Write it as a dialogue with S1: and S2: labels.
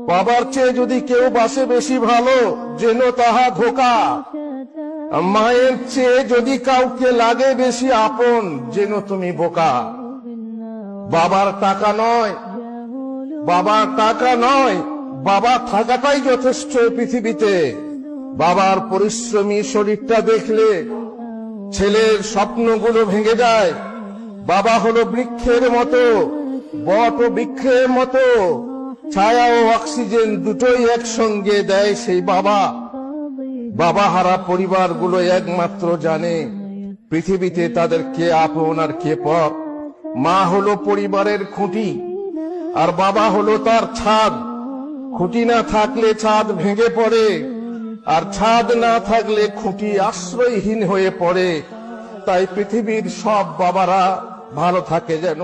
S1: বাবার চেয়ে যদি কেউ বাসে বেশি ভালো, যেন তাহা ধোকা। মায়ের চেয়ে যদি কাউকে লাগে বেশি আপন, যেন তুমি বোকা। বাবার টাকা নয়, বাবার টাকা নয়, বাবা থাকাটাই যথেষ্ট পৃথিবীতে। বাবার পরিশ্রমী শরীরটা দেখলে ছেলের স্বপ্নগুলো ভেঙে যায়। বাবা হলো বৃক্ষের মতো, বট ও বৃক্ষের মতো, ছায়া ও অক্সিজেন দুটোই একসঙ্গে দেয় সেই বাবা। বাবা হারা পরিবারগুলো একমাত্র জানে পৃথিবীতে তাদের কে আপন আর কে পর। মা হলো পরিবারের খুঁটি, আর বাবা হলো তার ছাদ। খুঁটি না থাকলে ছাদ ভেঙে পড়ে, আর ছাদ না থাকলে খুঁটি আশ্রয়হীন হয়ে পড়ে। তাই পৃথিবীর সব বাবারা ভালো থাকে যেন।